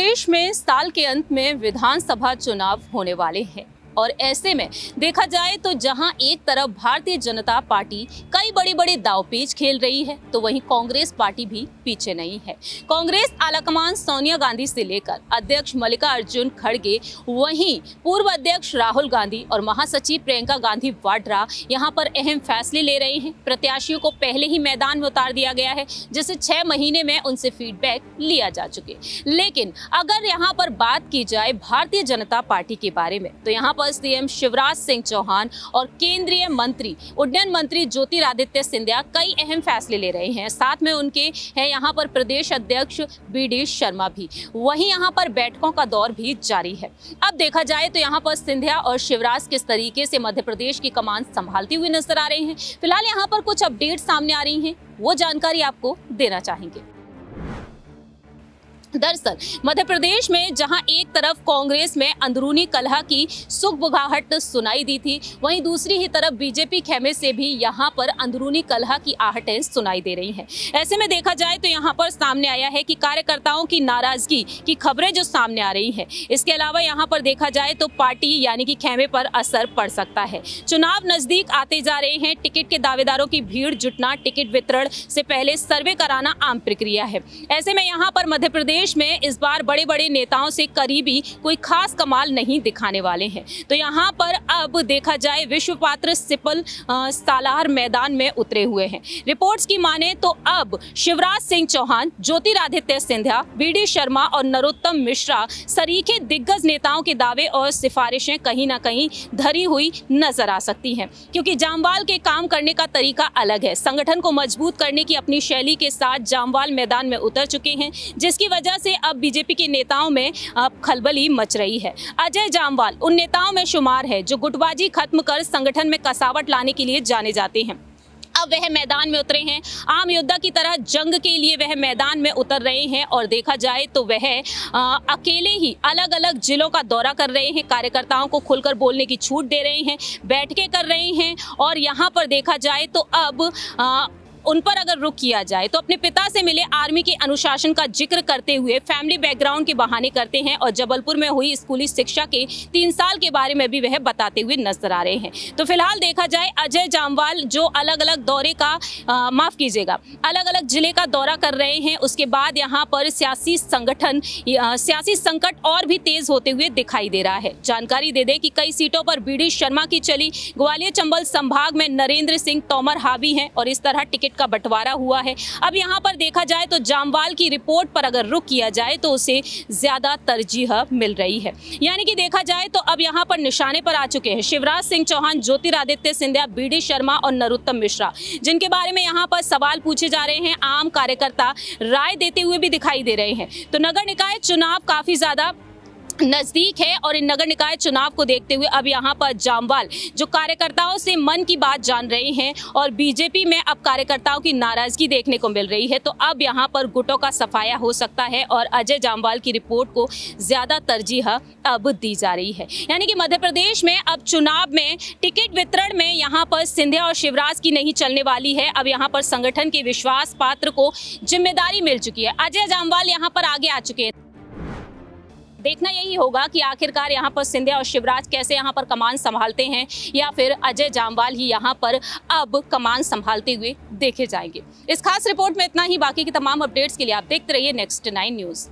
प्रदेश में साल के अंत में विधानसभा चुनाव होने वाले हैं और ऐसे में देखा जाए तो जहां एक तरफ भारतीय जनता पार्टी कई बड़ी दांवपेच खेल रही है, तो वहीं कांग्रेस पार्टी भी पीछे नहीं है। कांग्रेस आलाकमान सोनिया गांधी से लेकर अध्यक्ष मल्लिकार्जुन खड़गे, वहीं पूर्व अध्यक्ष राहुल गांधी और महासचिव प्रियंका गांधी वाड्रा यहां पर अहम फैसले ले रहे हैं। प्रत्याशियों को पहले ही मैदान में उतार दिया गया है, जिसे 6 महीने में उनसे फीडबैक लिया जा चुके। लेकिन अगर यहां पर बात की जाए भारतीय जनता पार्टी के बारे में, तो यहाँ सीएम शिवराज सिंह चौहान और केंद्रीय मंत्री उड्डयन मंत्री ज्योतिरादित्य सिंधिया कई अहम फैसले ले रहे हैं। साथ में उनके हैं यहाँ पर प्रदेश अध्यक्ष बीडी शर्मा भी। वहीं यहाँ पर बैठकों का दौर भी जारी है। अब देखा जाए तो यहाँ पर सिंधिया और शिवराज किस तरीके से मध्य प्रदेश की कमान संभालती हुई नजर आ रहे हैं। फिलहाल यहाँ पर कुछ अपडेट सामने आ रही हैं, वो जानकारी आपको देना चाहेंगे। दरअसल मध्य प्रदेश में जहां एक तरफ कांग्रेस में अंदरूनी कलह की सुगबुगाहट सुनाई दी थी, वहीं दूसरी ही तरफ बीजेपी खेमे से भी यहां पर अंदरूनी कलह की आहटें सुनाई दे रही हैं। ऐसे में देखा जाए तो यहां पर सामने आया है कि कार्यकर्ताओं की नाराजगी की खबरें जो सामने आ रही हैं। इसके अलावा यहां पर देखा जाए तो पार्टी यानी कि खेमे पर असर पड़ सकता है। चुनाव नजदीक आते जा रहे हैं, टिकट के दावेदारों की भीड़ जुटना, टिकट वितरण से पहले सर्वे कराना आम प्रक्रिया है। ऐसे में यहाँ पर मध्य प्रदेश में इस बार बड़े नेताओं से करीबी कोई खास कमाल नहीं दिखाने वाले हैं। तो यहाँ पर अब देखा जाए विश्व पात्र सिपल सालार मैदान में उतरे हुए हैं। रिपोर्ट्स की माने तो अब शिवराज सिंह चौहान, ज्योतिरादित्य सिंधिया, बीडी शर्मा और नरोत्तम मिश्रा सरीखे दिग्गज नेताओं के दावे और सिफारिशें कहीं ना कहीं धरी हुई नजर आ सकती हैं, क्योंकि जामवाल के काम करने का तरीका अलग है। संगठन को मजबूत करने की अपनी शैली के साथ जामवाल मैदान में उतर चुके हैं, जिसकी वजह से अब बीजेपी के नेताओं में अब खलबली मच रही है। अजय जामवाल उन नेताओं में शुमार है जो गुटबाजी खत्म कर संगठन में कसावट लाने के लिए जाने जाते हैं। अब वह मैदान में उतरे हैं, आम योद्धा की तरह जंग के लिए वह मैदान में उतर रहे हैं और देखा जाए तो वह अकेले ही अलग अलग जिलों का दौरा कर रहे हैं, कार्यकर्ताओं को खुलकर बोलने की छूट दे रहे हैं, बैठकें कर रहे हैं। और यहाँ पर देखा जाए तो अब उन पर अगर रुख किया जाए तो अपने पिता से मिले आर्मी के अनुशासन का जिक्र करते हुए फैमिली बैकग्राउंड के बहाने करते हैं और जबलपुर में हुई स्कूली शिक्षा के 3 साल के बारे में भी वह बताते हुए नजर आ रहे हैं। तो फिलहाल देखा जाए अजय जामवाल जो अलग अलग दौरे का अलग अलग जिले का दौरा कर रहे हैं, उसके बाद यहाँ पर सियासी संकट और भी तेज होते हुए दिखाई दे रहा है। जानकारी दे दें कि कई सीटों पर बीडी शर्मा की चली, ग्वालियर चंबल संभाग में नरेंद्र सिंह तोमर हावी हैं और इस तरह टिकट का बंटवारा हुआ है। अब यहां पर देखा जाए तो जामवाल की रिपोर्ट पर अगर रुख किया जाए तो उसे ज्यादा तरजीह मिल रही है। यानी कि देखा जाए तो अब यहां पर निशाने पर आ चुके हैं शिवराज सिंह चौहान, ज्योतिरादित्य सिंधिया, बीडी शर्मा और नरोत्तम मिश्रा, जिनके बारे में यहां पर सवाल पूछे जा रहे हैं। आम कार्यकर्ता राय देते हुए भी दिखाई दे रहे हैं। तो नगर निकाय चुनाव काफी ज्यादा नजदीक है और इन नगर निकाय चुनाव को देखते हुए अब यहाँ पर जामवाल जो कार्यकर्ताओं से मन की बात जान रहे हैं और बीजेपी में अब कार्यकर्ताओं की नाराजगी देखने को मिल रही है। तो अब यहाँ पर गुटों का सफाया हो सकता है और अजय जामवाल की रिपोर्ट को ज्यादा तरजीह अब दी जा रही है। यानी कि मध्य प्रदेश में अब चुनाव में टिकट वितरण में यहाँ पर सिंधिया और शिवराज की नहीं चलने वाली है। अब यहाँ पर संगठन के विश्वास पात्र को जिम्मेदारी मिल चुकी है। अजय जामवाल यहाँ पर आगे आ चुके हैं। देखना यही होगा कि आखिरकार यहाँ पर सिंधिया और शिवराज कैसे यहाँ पर कमान संभालते हैं, या फिर अजय जामवाल ही यहाँ पर अब कमान संभालते हुए देखे जाएंगे। इस खास रिपोर्ट में इतना ही। बाकी की तमाम अपडेट्स के लिए आप देखते रहिए नेक्स्ट 9 न्यूज़।